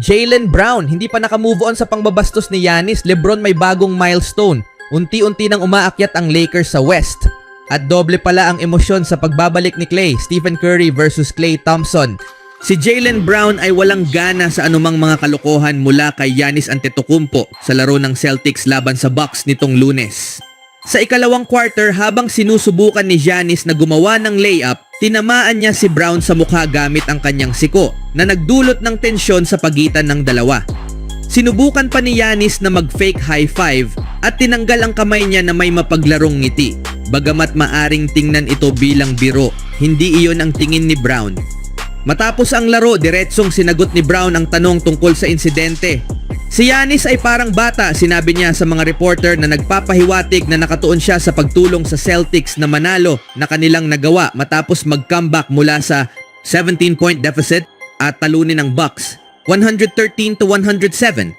Jaylen Brown, hindi pa naka-move on sa pangbabastos ni Giannis. LeBron may bagong milestone. Unti-unti nang umaakyat ang Lakers sa West. At doble pala ang emosyon sa pagbabalik ni Klay, Stephen Curry versus Klay Thompson. Si Jaylen Brown ay walang gana sa anumang mga kalokohan mula kay Giannis Antetokounmpo sa laro ng Celtics laban sa Bucks nitong Lunes. Sa ikalawang quarter, habang sinusubukan ni Giannis na gumawa ng layup, tinamaan niya si Brown sa mukha gamit ang kanyang siko na nagdulot ng tensyon sa pagitan ng dalawa. Sinubukan pa ni Giannis na mag-fake high five at tinanggal ang kamay niya na may mapaglarong ngiti. Bagamat maaring tingnan ito bilang biro, hindi iyon ang tingin ni Brown. Matapos ang laro, diretsong sinagot ni Brown ang tanong tungkol sa insidente. Si Giannis ay parang bata, sinabi niya sa mga reporter na nagpapahiwatig na nakatuon siya sa pagtulong sa Celtics na manalo na kanilang nagawa matapos mag-comeback mula sa 17-point deficit at talunin ng Bucks 113-107.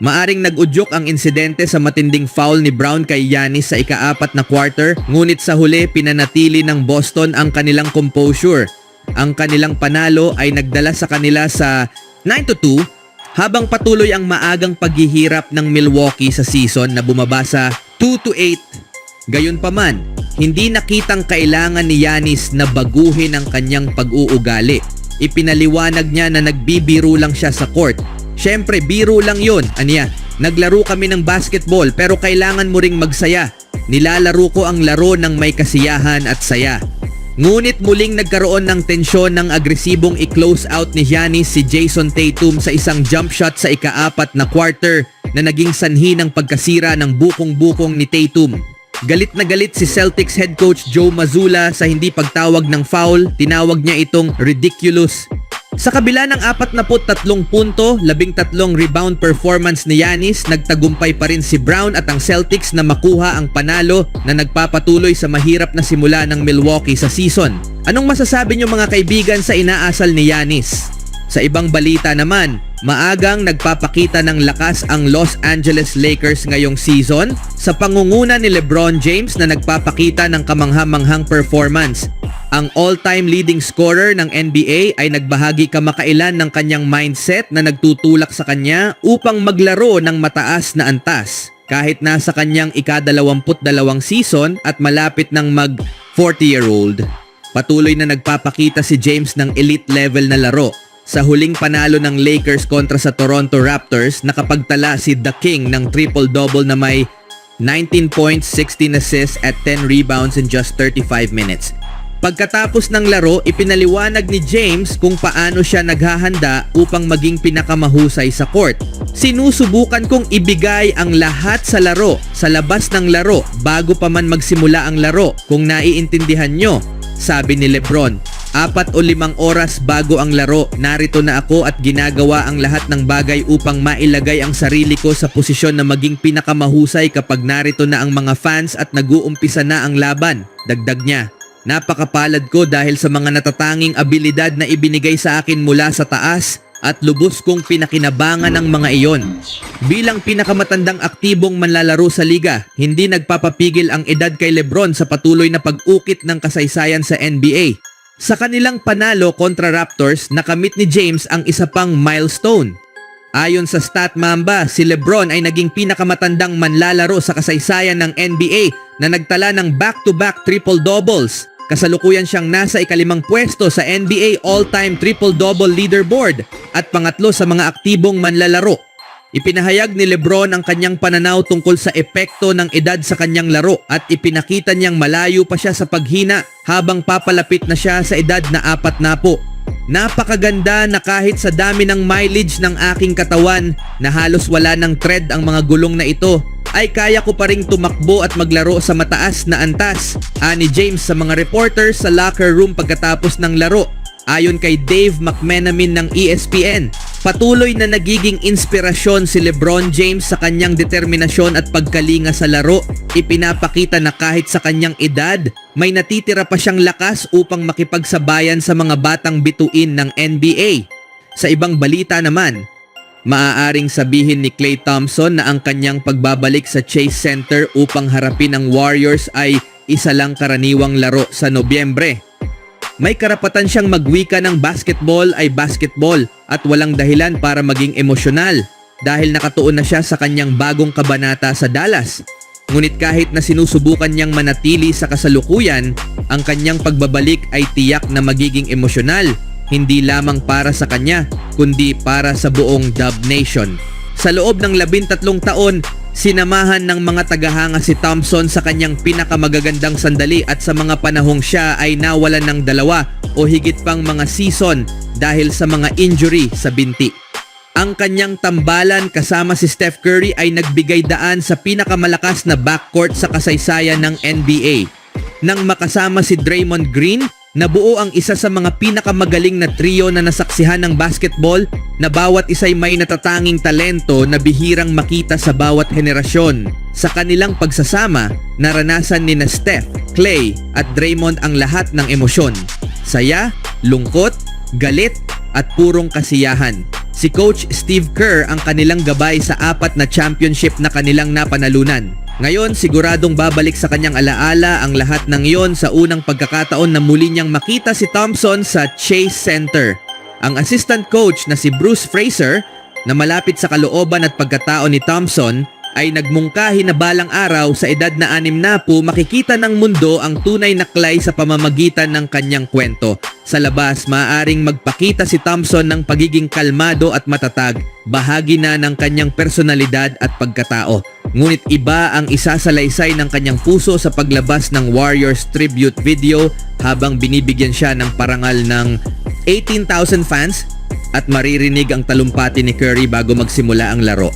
Maaring nag-udyok ang insidente sa matinding foul ni Brown kay Giannis sa ika-4 na quarter, ngunit sa huli pinanatili ng Boston ang kanilang composure. Ang kanilang panalo ay nagdala sa kanila sa 9-2 habang patuloy ang maagang paghihirap ng Milwaukee sa season na bumaba sa 2-8. Gayunpaman, hindi nakitang kailangan ni Giannis na baguhin ang kanyang pag-uugali. Ipinaliwanag niya na nagbibiro lang siya sa court. Syempre, biro lang yun. Aniya, naglaro kami ng basketball pero kailangan mo ring magsaya. Nilalaro ko ang laro ng may kasiyahan at saya. Ngunit muling nagkaroon ng tensyon ng agresibong i-close out ni Giannis si Jason Tatum sa isang jump shot sa ika-4 na quarter na naging sanhi ng pagkasira ng bukong-bukong ni Tatum. Galit na galit si Celtics head coach Joe Mazzulla sa hindi pagtawag ng foul, tinawag niya itong ridiculous. Sa kabila ng 43 punto, 13 rebound performance ni Giannis, nagtagumpay pa rin si Brown at ang Celtics na makuha ang panalo na nagpapatuloy sa mahirap na simula ng Milwaukee sa season. Anong masasabi niyo mga kaibigan sa inaasal ni Giannis? Sa ibang balita naman, maagang nagpapakita ng lakas ang Los Angeles Lakers ngayong season sa pangunguna ni LeBron James na nagpapakita ng kamangha-manghang performance. Ang all-time leading scorer ng NBA ay nagbahagi kamakailan ng kanyang mindset na nagtutulak sa kanya upang maglaro ng mataas na antas kahit nasa kanyang ika-22 season at malapit ng mag-40-year-old. Patuloy na nagpapakita si James ng elite level na laro. Sa huling panalo ng Lakers kontra sa Toronto Raptors, nakapagtala si The King ng triple-double na may 19 points, 16 assists at 10 rebounds in just 35 minutes. Pagkatapos ng laro, ipinaliwanag ni James kung paano siya naghahanda upang maging pinakamahusay sa court. Sinusubukan kong ibigay ang lahat sa laro, sa labas ng laro, bago pa man magsimula ang laro, kung naiintindihan nyo, sabi ni LeBron. 4 o 5 oras bago ang laro, narito na ako at ginagawa ang lahat ng bagay upang mailagay ang sarili ko sa posisyon na maging pinakamahusay kapag narito na ang mga fans at nag-uumpisa na ang laban, dagdag niya. Napakapalad ko dahil sa mga natatanging abilidad na ibinigay sa akin mula sa taas at lubos kong pinakinabangan ng mga iyon. Bilang pinakamatandang aktibong manlalaro sa liga, hindi nagpapapigil ang edad kay LeBron sa patuloy na pag-ukit ng kasaysayan sa NBA. Sa kanilang panalo kontra Raptors, nakamit ni James ang isa pang milestone. Ayon sa StatMamba, si LeBron ay naging pinakamatandang manlalaro sa kasaysayan ng NBA na nagtala ng back-to-back triple-doubles. Kasalukuyan siyang nasa ika-5 pwesto sa NBA all-time triple-double leaderboard at pangatlo sa mga aktibong manlalaro. Ipinahayag ni LeBron ang kanyang pananaw tungkol sa epekto ng edad sa kanyang laro at ipinakita niyang malayo pa siya sa paghina habang papalapit na siya sa edad na 40. Napakaganda na kahit sa dami ng mileage ng aking katawan na halos wala ng tread ang mga gulong na ito, ay kaya ko pa ring tumakbo at maglaro sa mataas na antas, ani James sa mga reporters sa locker room pagkatapos ng laro. Ayon kay Dave McMenamin ng ESPN, patuloy na nagiging inspirasyon si LeBron James sa kanyang determinasyon at pagkalinga sa laro. Ipinapakita na kahit sa kanyang edad, may natitira pa siyang lakas upang makipagsabayan sa mga batang bituin ng NBA. Sa ibang balita naman, maaaring sabihin ni Klay Thompson na ang kanyang pagbabalik sa Chase Center upang harapin ang Warriors ay isa lang karaniwang laro sa Nobyembre. May karapatan siyang magwika ng basketball ay basketball at walang dahilan para maging emosyonal dahil nakatuon na siya sa kanyang bagong kabanata sa Dallas. Ngunit kahit na sinusubukan niyang manatili sa kasalukuyan, ang kanyang pagbabalik ay tiyak na magiging emosyonal, hindi lamang para sa kanya, kundi para sa buong Dub Nation. Sa loob ng 13 taon, sinamahan ng mga tagahanga si Thompson sa kanyang pinakamagagandang sandali at sa mga panahong siya ay nawalan ng 2 o higit pang mga season dahil sa mga injury sa binti. Ang kanyang tambalan kasama si Steph Curry ay nagbigay daan sa pinakamalakas na backcourt sa kasaysayan ng NBA. Nang makasama si Draymond Green, nabuo ang isa sa mga pinakamagaling na trio na nasaksihan ng basketball na bawat isa'y may natatanging talento na bihirang makita sa bawat henerasyon. Sa kanilang pagsasama, naranasan ni Steph, Klay at Draymond ang lahat ng emosyon. Saya, lungkot, galit at purong kasiyahan. Si Coach Steve Kerr ang kanilang gabay sa 4 na championship na kanilang napanalunan. Ngayon, siguradong babalik sa kanyang alaala ang lahat ng iyon sa unang pagkakataon na muli niyang makita si Thompson sa Chase Center. Ang assistant coach na si Bruce Fraser, na malapit sa kalooban at pagkatao ni Thompson, ay nagmungkahi na balang araw sa edad na 60 makikita ng mundo ang tunay na Klay sa pamamagitan ng kanyang kwento. Sa labas, maaaring magpakita si Thompson ng pagiging kalmado at matatag, bahagi na ng kanyang personalidad at pagkatao. Ngunit iba ang isasalaysay ng kanyang puso sa paglabas ng Warriors tribute video habang binibigyan siya ng parangal ng 18,000 fans at maririnig ang talumpati ni Curry bago magsimula ang laro.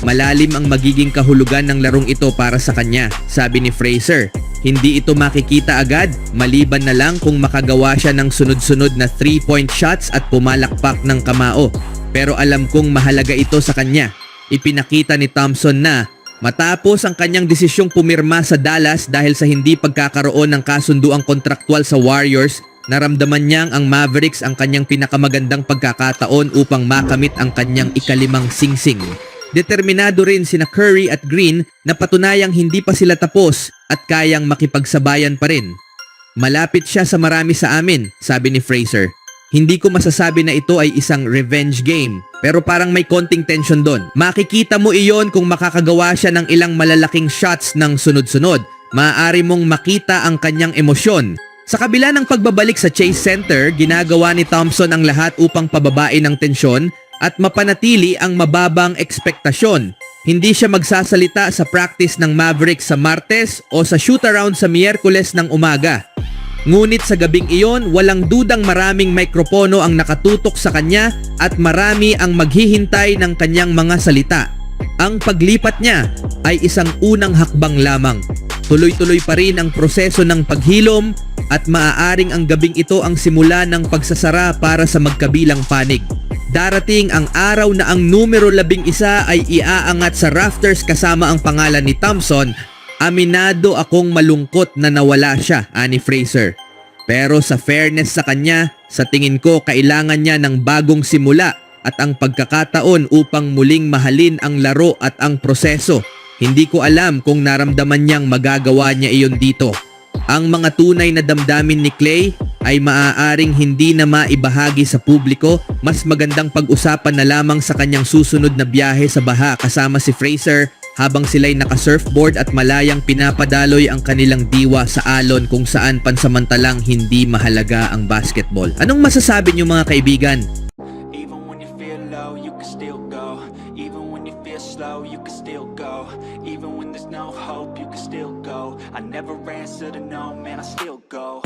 Malalim ang magiging kahulugan ng larong ito para sa kanya, sabi ni Fraser. Hindi ito makikita agad, maliban na lang kung makagawa siya ng sunod-sunod na 3-point shots at pumalakpak ng kamao. Pero alam kong mahalaga ito sa kanya. Ipinakita ni Thompson na matapos ang kanyang desisyong pumirma sa Dallas dahil sa hindi pagkakaroon ng kasunduang kontraktual sa Warriors, naramdaman niyang ang Mavericks ang kanyang pinakamagandang pagkakataon upang makamit ang kanyang ika-5 singsing. Determinado rin sina Curry at Green na patunayang hindi pa sila tapos at kayang makipagsabayan pa rin. Malapit siya sa marami sa amin, sabi ni Fraser. Hindi ko masasabi na ito ay isang revenge game, pero parang may konting tension doon. Makikita mo iyon kung makakagawa siya ng ilang malalaking shots ng sunod-sunod. Maaari mong makita ang kanyang emosyon. Sa kabila ng pagbabalik sa Chase Center, ginagawa ni Thompson ang lahat upang pababain ang tensyon at mapanatili ang mababang ekspektasyon. Hindi siya magsasalita sa practice ng Mavericks sa Martes o sa shoot-around sa Miyerkules ng umaga. Ngunit sa gabing iyon, walang dudang maraming mikropono ang nakatutok sa kanya at marami ang maghihintay ng kanyang mga salita. Ang paglipat niya ay isang unang hakbang lamang. Tuloy-tuloy pa rin ang proseso ng paghilom at maaaring ang gabing ito ang simula ng pagsasara para sa magkabilang panig. Darating ang araw na ang numero 11 ay iaangat sa rafters kasama ang pangalan ni Thompson. Aminado akong malungkot na nawala siya, ani Fraser. Pero sa fairness sa kanya, sa tingin ko kailangan niya ng bagong simula at ang pagkakataon upang muling mahalin ang laro at ang proseso. Hindi ko alam kung naramdaman niyang magagawa niya iyon dito. Ang mga tunay na damdamin ni Klay ay maaaring hindi na maibahagi sa publiko. Mas magandang pag-usapan na lamang sa kanyang susunod na biyahe sa baha kasama si Fraser habang sila'y naka-surfboard at malayang pinapadaloy ang kanilang diwa sa alon kung saan pansamantalang hindi mahalaga ang basketball. Anong masasabi niyo mga kaibigan? Even when you feel low, you can still go. Even when you feel slow, you can still go. Even when there's no hope, you can still go. I never answer to no, man, I still go.